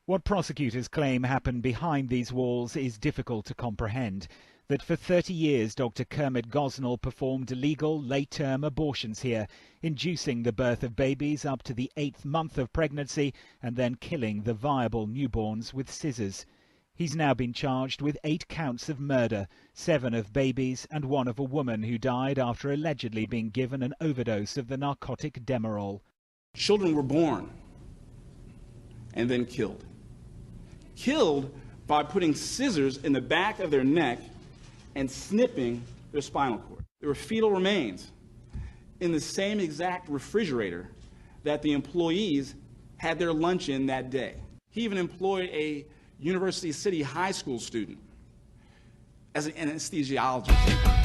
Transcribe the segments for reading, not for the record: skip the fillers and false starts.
What prosecutors claim happened behind these walls is difficult to comprehend. That for 30 years Dr. Kermit Gosnell performed illegal late-term abortions here, inducing the birth of babies up to the 8th month of pregnancy and then killing the viable newborns with scissors. He's now been charged with 8 counts of murder, 7 of babies and 1 of a woman who died after allegedly being given an overdose of the narcotic Demerol. Children were born and then killed. Killed by putting scissors in the back of their neck and snipping their spinal cord. There were fetal remains in the same exact refrigerator that the employees had their lunch in that day. He even employed a University City High School student as an anesthesiologist.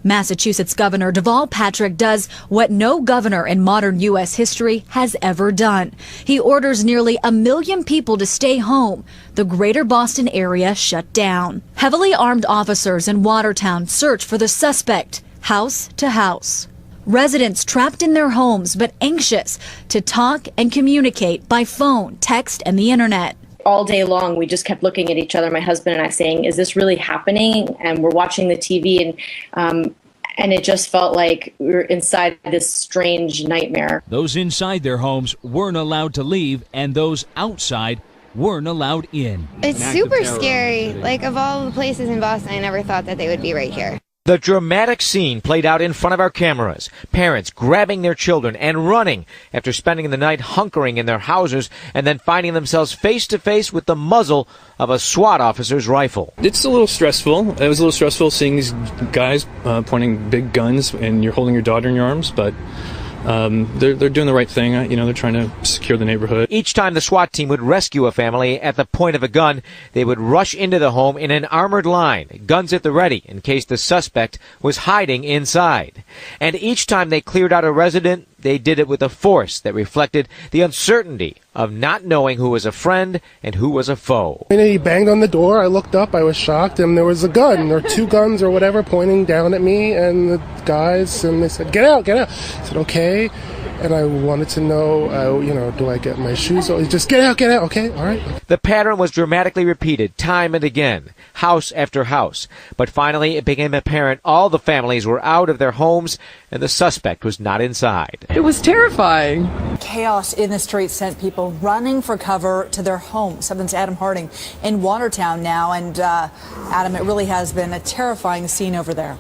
Massachusetts Governor Deval Patrick does what no governor in modern U.S. history has ever done. He orders nearly 1 million people to stay home. The greater Boston area shut down. Heavily armed officers in Watertown search for the suspect, house to house. Residents trapped in their homes but anxious to talk and communicate by phone, text, and the internet. All day long, we just kept looking at each other, my husband and I, saying, is this really happening? And we're watching the TV, and it just felt like we were inside this strange nightmare. Those inside their homes weren't allowed to leave, and those outside weren't allowed in. It's super scary. Like, of all the places in Boston, I never thought that they would be right here. The dramatic scene played out in front of our cameras. Parents grabbing their children and running after spending the night hunkering in their houses and then finding themselves face to face with the muzzle of a SWAT officer's rifle. It's a little stressful. It was a little stressful seeing these guys pointing big guns and you're holding your daughter in your arms, but they're doing the right thing. They're trying to secure the neighborhood. Each time the SWAT team would rescue a family at the point of a gun, they would rush into the home in an armored line, guns at the ready in case the suspect was hiding inside. And each time they cleared out a resident, they did it with a force that reflected the uncertainty of not knowing who was a friend and who was a foe. And he banged on the door. I looked up. I was shocked, and there was a gun or 2 guns or whatever pointing down at me and the guys, and they said, "Get out, get out." I said, "Okay." And I wanted to know, do I get my shoes on? Just get out, okay, all right. The pattern was dramatically repeated time and again, house after house. But finally, it became apparent all the families were out of their homes and the suspect was not inside. It was terrifying. Chaos in the streets sent people running for cover to their homes. 7's Adam Harding in Watertown now. And Adam, it really has been a terrifying scene over there.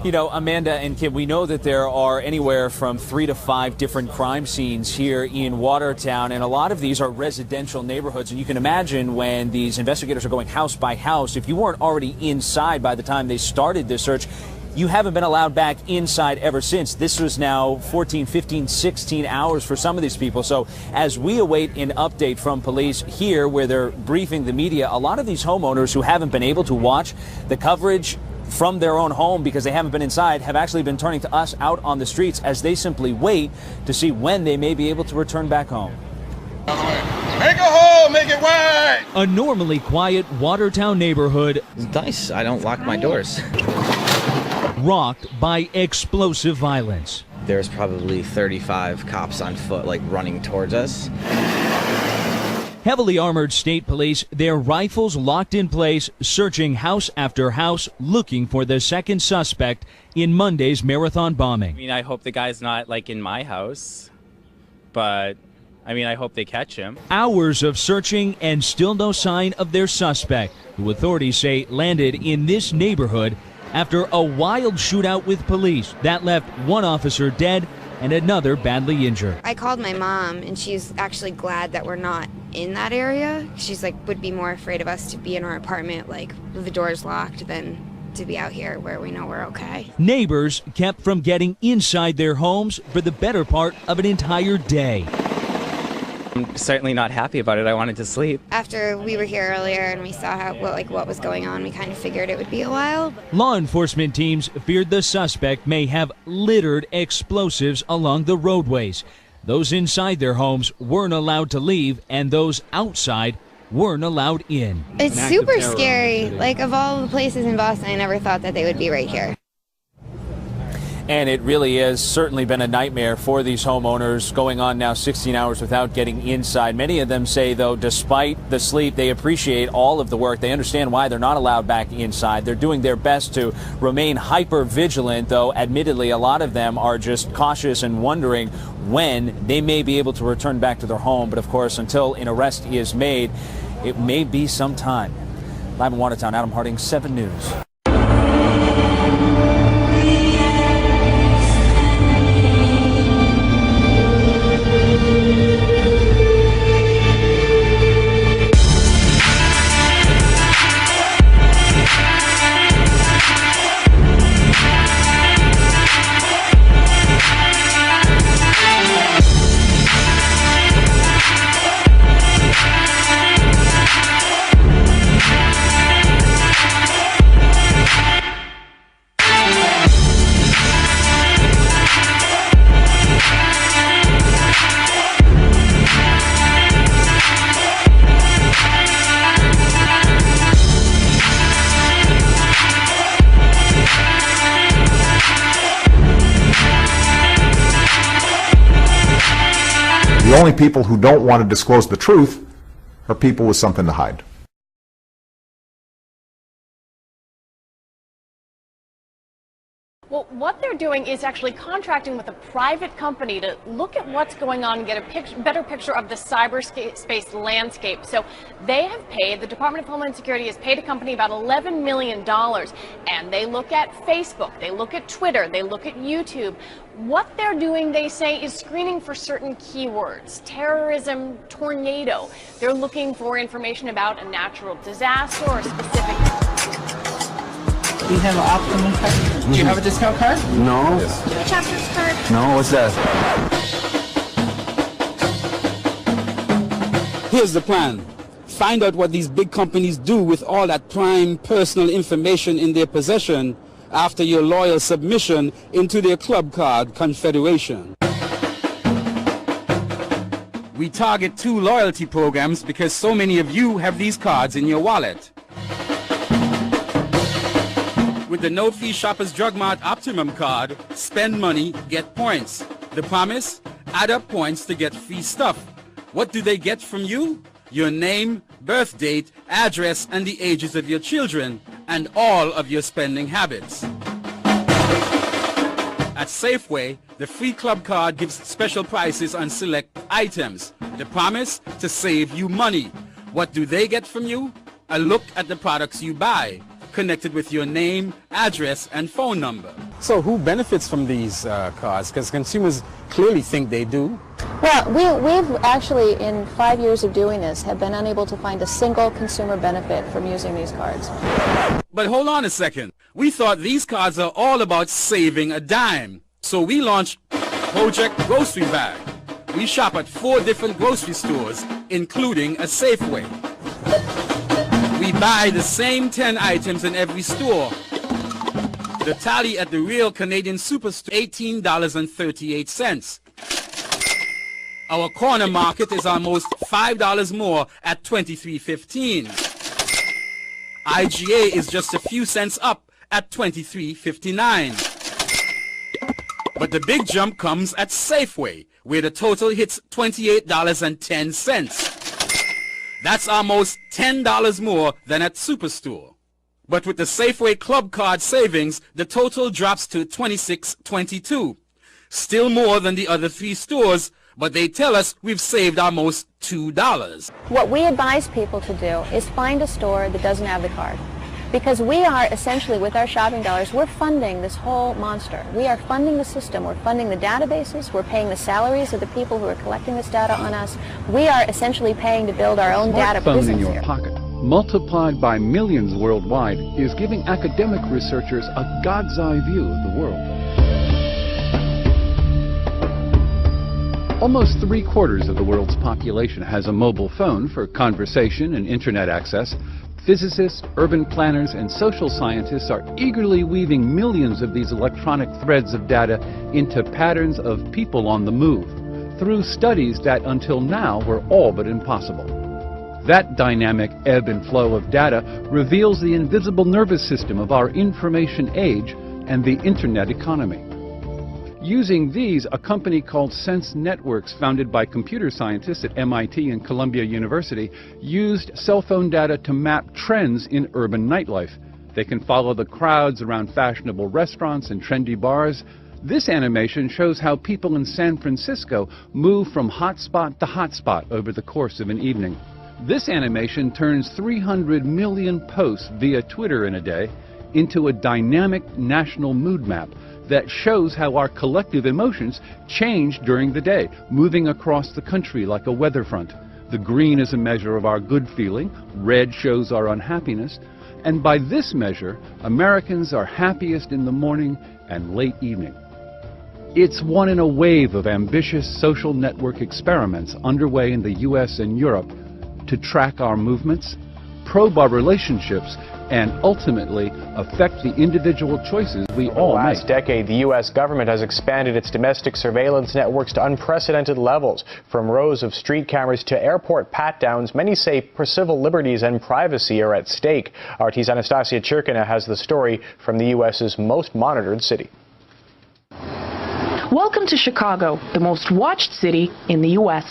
You know, Amanda and Kim, we know that there are anywhere from 3 to 5 different crime scenes here in Watertown, and a lot of these are residential neighborhoods. And you can imagine when these investigators are going house by house, if you weren't already inside by the time they started this search, you haven't been allowed back inside ever since. This was now 14, 15, 16 hours for some of these people. So as we await an update from police here where they're briefing the media, a lot of these homeowners who haven't been able to watch the coverage from their own home because they haven't been inside have actually been turning to us out on the streets as they simply wait to see when they may be able to return back home. Make a hole, make it wide! A normally quiet Watertown neighborhood. It's nice. I don't lock my doors. Rocked by explosive violence. There's probably 35 cops on foot, running towards us. Heavily armored state police, their rifles locked in place, searching house after house, looking for the second suspect in Monday's marathon bombing. I mean, I hope the guy's not, in my house, but, I hope they catch him. Hours of searching and still no sign of their suspect, who authorities say landed in this neighborhood after a wild shootout with police that left one officer dead and another badly injured. I called my mom, and she's actually glad that we're not in that area. She's would be more afraid of us to be in our apartment, with the doors locked, than to be out here where we know we're okay. Neighbors kept from getting inside their homes for the better part of an entire day. I'm certainly not happy about it. I wanted to sleep. After we were here earlier and we saw what was going on, we kind of figured it would be a while. Law enforcement teams feared the suspect may have littered explosives along the roadways. Those inside their homes weren't allowed to leave, and those outside weren't allowed in. It's super scary. Of all the places in Boston, I never thought that they would be right here. And it really has certainly been a nightmare for these homeowners, going on now 16 hours without getting inside. Many of them say, though, despite the sleep, they appreciate all of the work. They understand why they're not allowed back inside. They're doing their best to remain hyper vigilant, though admittedly a lot of them are just cautious and wondering when they may be able to return back to their home. But of course, until an arrest is made, it may be some time. Live in Watertown, Adam Harding, 7 News. only people who don't want to disclose the truth are people with something to hide. Well, what they're doing is actually contracting with a private company to look at what's going on and get a better picture of the cyberspace landscape. So they have paid, the Department of Homeland Security has paid a company about $11 million, and they look at Facebook, they look at Twitter, they look at YouTube. What they're doing, they say, is screening for certain keywords: terrorism, tornado. They're looking for information about a natural disaster or a specific... We have an Optimum card. Do you have a discount card? No. Chapters card. No, what's that? Here's the plan. Find out what these big companies do with all that prime personal information in their possession after your loyal submission into their club card confederation. We target 2 loyalty programs because so many of you have these cards in your wallet. With the no-fee Shoppers Drug Mart Optimum card, spend money, get points. The promise? Add up points to get free stuff. What do they get from you? Your name, birth date, address, and the ages of your children, and all of your spending habits. At Safeway, the free club card gives special prices on select items. The promise? To save you money. What do they get from you? A look at the products you buy, connected with your name, address, and phone number. So who benefits from these cards? Because consumers clearly think they do. Well, we've actually, in 5 years of doing this, have been unable to find a single consumer benefit from using these cards. But hold on a second. We thought these cards are all about saving a dime. So we launched Project Grocery Bag. We shop at 4 different grocery stores, including a Safeway. We buy the same 10 items in every store. The tally at the real Canadian Superstore, $18.38. Our corner market is almost $5 more at $23.15. IGA is just a few cents up at $23.59. But the big jump comes at Safeway, where the total hits $28.10. That's almost $10 more than at Superstore. But with the Safeway Club Card savings, the total drops to $26.22. Still more than the other 3 stores, but they tell us we've saved almost $2. What we advise people to do is find a store that doesn't have the card. Because we are essentially, with our shopping dollars, we're funding this whole monster. We are funding the system. We're funding the databases. We're paying the salaries of the people who are collecting this data on us. We are essentially paying to build our own data business Smartphone in your here. pocket, multiplied by millions worldwide, is giving academic researchers a God's eye view of the world. Almost 3/4 of the world's population has a mobile phone for conversation and internet access. Physicists, urban planners, and social scientists are eagerly weaving millions of these electronic threads of data into patterns of people on the move, through studies that until now were all but impossible. That dynamic ebb and flow of data reveals the invisible nervous system of our information age and the internet economy. Using these, a company called Sense Networks, founded by computer scientists at MIT and Columbia University, used cell phone data to map trends in urban nightlife. They can follow the crowds around fashionable restaurants and trendy bars. This animation shows how people in San Francisco move from hotspot to hotspot over the course of an evening. This animation turns 300 million posts via Twitter in a day into a dynamic national mood map that shows how our collective emotions change during the day, moving across the country like a weather front. The green is a measure of our good feeling, red shows our unhappiness, and by this measure, Americans are happiest in the morning and late evening. It's one in a wave of ambitious social network experiments underway in the US and Europe to track our movements, probe our relationships, and ultimately affect the individual choices we all make. Last decade, the U.S. government has expanded its domestic surveillance networks to unprecedented levels. From rows of street cameras to airport pat-downs, many say civil liberties and privacy are at stake. RT's Anastasia Chirkina has the story from the U.S.'s most monitored city. Welcome to Chicago, the most watched city in the U.S.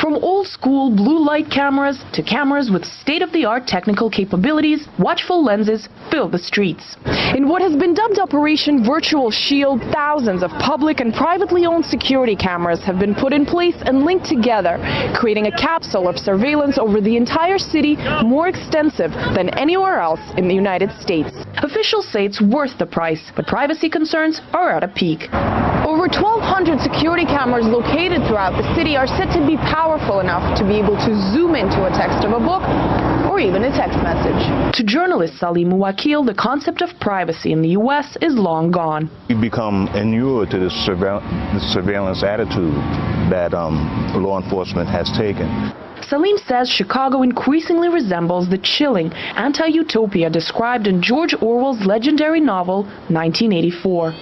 From old-school blue light cameras to cameras with state-of-the-art technical capabilities, watchful lenses fill the streets. In what has been dubbed Operation Virtual Shield, thousands of public and privately owned security cameras have been put in place and linked together, creating a capsule of surveillance over the entire city more extensive than anywhere else in the United States. Officials say it's worth the price, but privacy concerns are at a peak. Over 1,200 security cameras located throughout the city are said to be powerful enough to be able to zoom into a text of a book or even a text message. To journalist Salim Muwakil, the concept of privacy in the U.S. is long gone. We've become inured to this surveillance attitude that law enforcement has taken. Salim says Chicago increasingly resembles the chilling anti-utopia described in George Orwell's legendary novel 1984.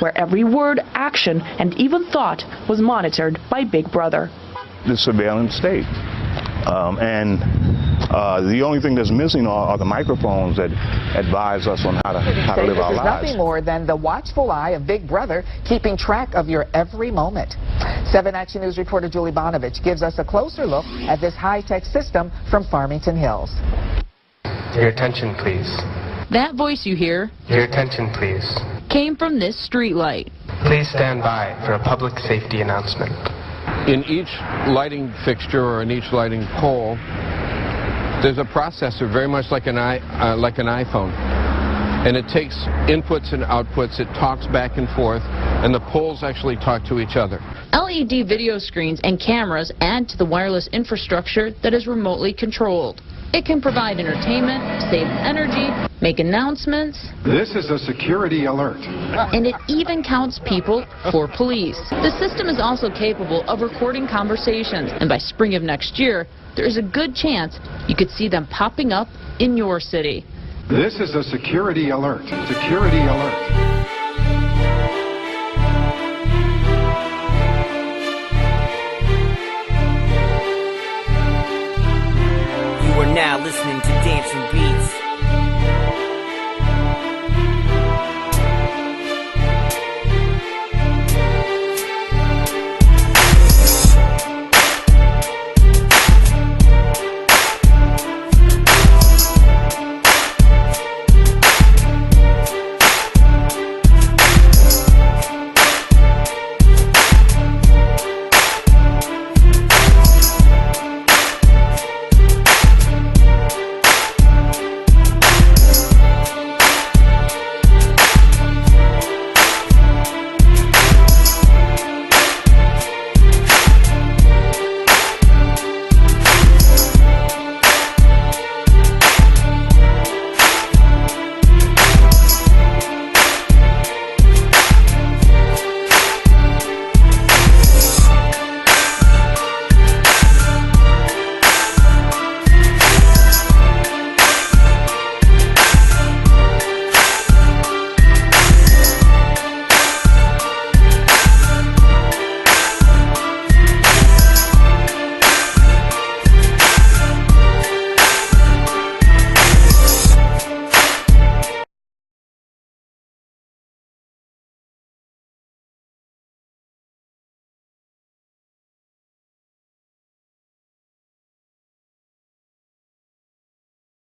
Where every word, action, and even thought was monitored by Big Brother. The surveillance state. The only thing that's missing are the microphones that advise us on how to live our lives. This is nothing more than the watchful eye of Big Brother keeping track of your every moment. 7 Action News reporter Julie Bonovich gives us a closer look at this high-tech system from Farmington Hills. Your attention, please. That voice you hear, your attention, please, came from this streetlight. Please stand by for a public safety announcement. In each lighting fixture or in each lighting pole, there's a processor very much like an iPhone. And it takes inputs and outputs, it talks back and forth, and the poles actually talk to each other. LED video screens and cameras add to the wireless infrastructure that is remotely controlled. It can provide entertainment, save energy, make announcements. This is a security alert. And it even counts people for police. The system is also capable of recording conversations, and by spring of next year, there is a good chance you could see them popping up in your city. This is a security alert. Security alert. We're now listening to Dancing Beats.